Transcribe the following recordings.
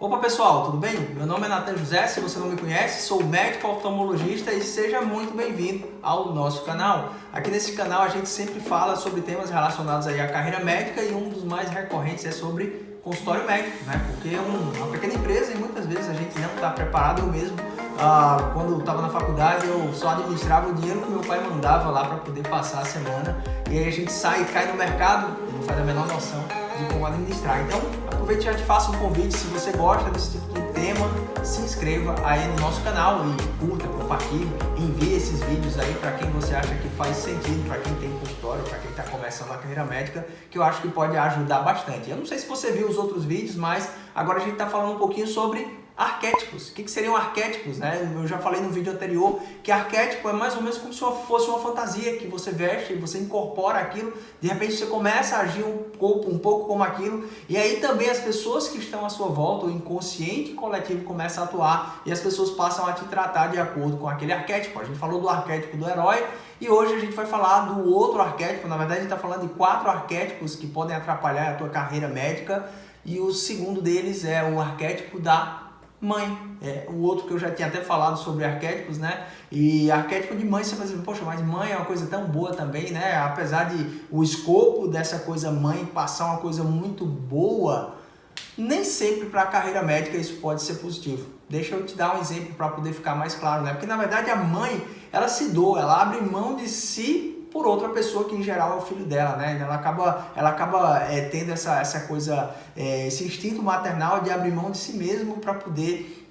Opa pessoal, tudo bem? Meu nome é Nathan José, se você não me conhece, sou médico oftalmologista e seja muito bem-vindo ao nosso canal. Aqui nesse canal a gente sempre fala sobre temas relacionados aí à carreira médica e um dos mais recorrentes é sobre consultório médico, né? Porque é uma pequena empresa e muitas vezes a gente não está preparado. Eu mesmo, quando estava na faculdade, eu só administrava o dinheiro que meu pai mandava lá para poder passar a semana e aí a gente sai e cai no mercado e não faz a menor noção de como administrar. Então, aproveite e já te faço um convite, se você gosta desse tipo de tema, se inscreva aí no nosso canal e curta, compartilhe, envie esses vídeos aí para quem você acha que faz sentido, para quem tem consultório, para quem está começando a carreira médica, que eu acho que pode ajudar bastante. Eu não sei se você viu os outros vídeos, mas agora a gente está falando um pouquinho sobre arquétipos. O que seriam arquétipos, né? Eu já falei no vídeo anterior que arquétipo é mais ou menos como se fosse uma fantasia que você veste, você incorpora aquilo, de repente você começa a agir um pouco como aquilo, e aí também as pessoas que estão à sua volta, o inconsciente coletivo começa a atuar e as pessoas passam a te tratar de acordo com aquele arquétipo. A gente falou do arquétipo do herói e hoje a gente vai falar do outro arquétipo. Na verdade a gente está falando de 4 arquétipos que podem atrapalhar a tua carreira médica e o segundo deles é o arquétipo da mãe. O outro que eu já tinha até falado sobre arquétipos, né? E arquétipo de mãe, você vai dizer, poxa, mas mãe é uma coisa tão boa também, né? Apesar de o escopo dessa coisa mãe passar uma coisa muito boa, nem sempre para a carreira médica isso pode ser positivo. Deixa eu te dar um exemplo para poder ficar mais claro, né? Porque na verdade a mãe, ela se doa, ela abre mão de si por outra pessoa que em geral é o filho dela, né? Ela acaba tendo essa coisa, esse instinto maternal de abrir mão de si mesmo para poder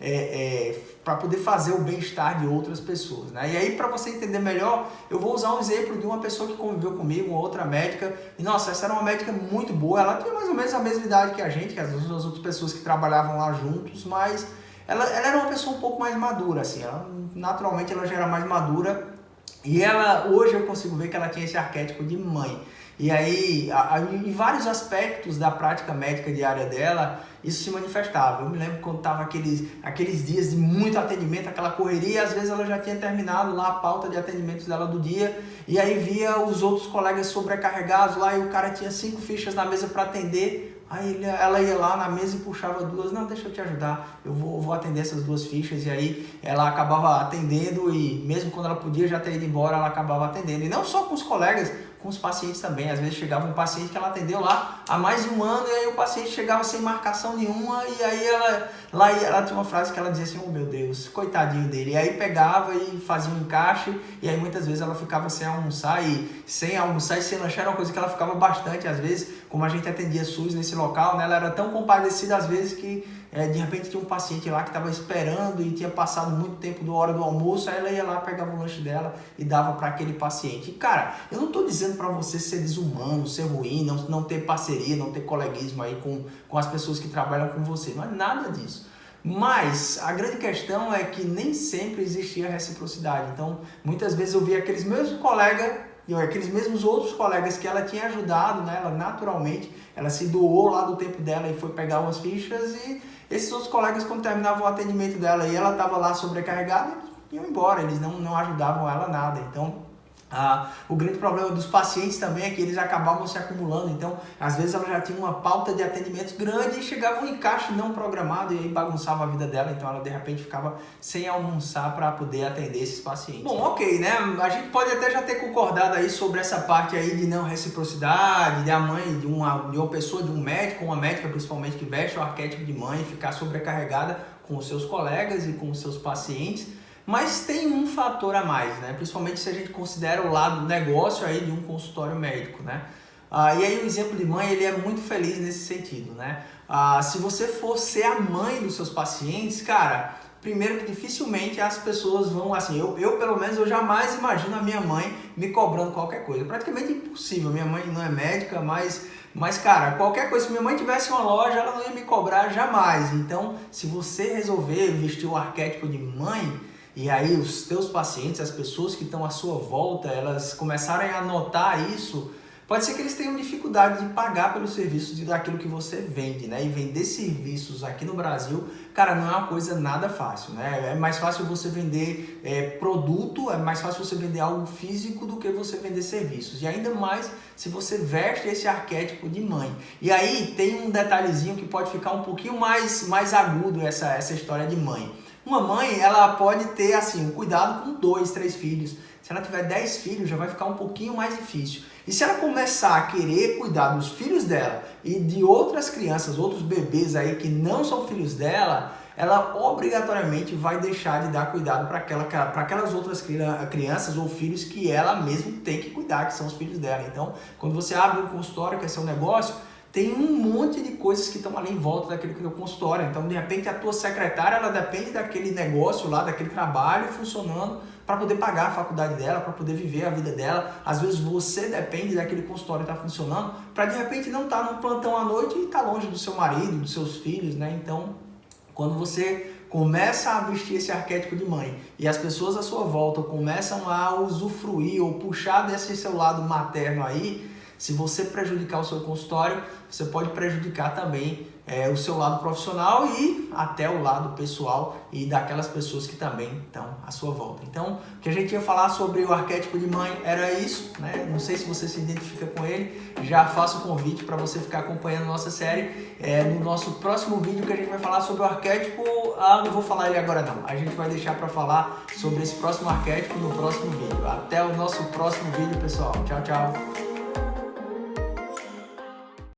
fazer o bem-estar de outras pessoas, né? E aí, para você entender melhor, eu vou usar um exemplo de uma pessoa que conviveu comigo, uma outra médica, e nossa, essa era uma médica muito boa, ela tinha mais ou menos a mesma idade que a gente, que as outras pessoas que trabalhavam lá juntos, mas ela era uma pessoa um pouco mais madura, assim, naturalmente ela já era mais madura. E hoje eu consigo ver que ela tinha esse arquétipo de mãe. E aí, em vários aspectos da prática médica diária dela, isso se manifestava. Eu me lembro quando estava aqueles dias de muito atendimento, aquela correria, e às vezes ela já tinha terminado lá a pauta de atendimentos dela do dia, e aí via os outros colegas sobrecarregados lá, e o cara tinha 5 fichas na mesa para atender. Aí ela ia lá na mesa e puxava 2, não, deixa eu te ajudar, eu vou atender essas 2 fichas, e aí ela acabava atendendo e mesmo quando ela podia já ter ido embora, ela acabava atendendo. E não só com os colegas, com os pacientes também. Às vezes chegava um paciente que ela atendeu lá há mais de 1 ano e aí o paciente chegava sem marcação nenhuma e aí ela tinha uma frase que ela dizia assim, oh meu Deus, coitadinho dele. E aí pegava e fazia um encaixe e aí muitas vezes ela ficava sem almoçar e sem lanchar, era uma coisa que ela ficava bastante. Às vezes, como a gente atendia SUS nesse local, né, ela era tão compadecida às vezes que de repente tinha um paciente lá que estava esperando e tinha passado muito tempo da hora do almoço, aí ela ia lá, pegava o lanche dela e dava para aquele paciente. E, cara, eu não estou dizendo para você ser desumano, ser ruim, não ter parceria, não ter coleguismo aí com as pessoas que trabalham com você, não é nada disso. Mas a grande questão é que nem sempre existia reciprocidade. Então, muitas vezes eu via aqueles mesmos colegas, aqueles mesmos outros colegas que ela tinha ajudado, né? Ela naturalmente, ela se doou lá do tempo dela e foi pegar umas fichas e esses outros colegas, quando terminavam o atendimento dela e ela estava lá sobrecarregada, iam embora, eles não ajudavam ela nada. Então, o grande problema dos pacientes também é que eles acabavam se acumulando. Então, às vezes ela já tinha uma pauta de atendimentos grande e chegava um encaixe não programado e aí bagunçava a vida dela. Então, ela de repente ficava sem almoçar para poder atender esses pacientes. Bom, ok, né? A gente pode até já ter concordado aí sobre essa parte aí de não reciprocidade, de a mãe de uma pessoa, de um médico, uma médica principalmente, que veste o arquétipo de mãe, ficar sobrecarregada com os seus colegas e com os seus pacientes. Mas tem um fator a mais, né? Principalmente se a gente considera o lado do negócio aí de um consultório médico, né? E aí o exemplo de mãe, ele é muito feliz nesse sentido, né? Se você for ser a mãe dos seus pacientes, cara, primeiro que dificilmente as pessoas vão, assim, eu pelo menos eu jamais imagino a minha mãe me cobrando qualquer coisa. É praticamente impossível, minha mãe não é médica, mas cara, qualquer coisa, se minha mãe tivesse uma loja, ela não ia me cobrar jamais. Então, se você resolver vestir o arquétipo de mãe, e aí os teus pacientes, as pessoas que estão à sua volta, elas começarem a notar isso, Pode ser que eles tenham dificuldade de pagar pelos serviços daquilo que você vende, né? E vender serviços aqui no Brasil, cara, não é uma coisa nada fácil, né? É mais fácil você vender produto, é mais fácil você vender algo físico do que você vender serviços. E ainda mais se você veste esse arquétipo de mãe. E aí tem um detalhezinho que pode ficar um pouquinho mais agudo essa história de mãe. Uma mãe, ela pode ter assim, um cuidado com 2, 3 filhos. Se ela tiver 10 filhos, já vai ficar um pouquinho mais difícil. E se ela começar a querer cuidar dos filhos dela e de outras crianças, outros bebês aí que não são filhos dela, ela obrigatoriamente vai deixar de dar cuidado para aquelas outras crianças ou filhos que ela mesma tem que cuidar, que são os filhos dela. Então, quando você abre um consultório, que é seu negócio, tem um monte de coisas que estão ali em volta daquele que é o consultório. Então, de repente, a tua secretária, ela depende daquele negócio lá, daquele trabalho funcionando para poder pagar a faculdade dela, para poder viver a vida dela. Às vezes, você depende daquele consultório estar funcionando para, de repente, não estar num plantão à noite e estar longe do seu marido, dos seus filhos, né? Então, quando você começa a vestir esse arquétipo de mãe e as pessoas à sua volta começam a usufruir ou puxar desse seu lado materno aí, se você prejudicar o seu consultório, você pode prejudicar também o seu lado profissional e até o lado pessoal e daquelas pessoas que também estão à sua volta. Então, o que a gente ia falar sobre o arquétipo de mãe era isso, né? Não sei se você se identifica com ele, já faço o convite para você ficar acompanhando nossa série. No nosso próximo vídeo que a gente vai falar sobre o arquétipo, não vou falar ele agora não, a gente vai deixar para falar sobre esse próximo arquétipo no próximo vídeo. Até o nosso próximo vídeo, pessoal. Tchau, tchau.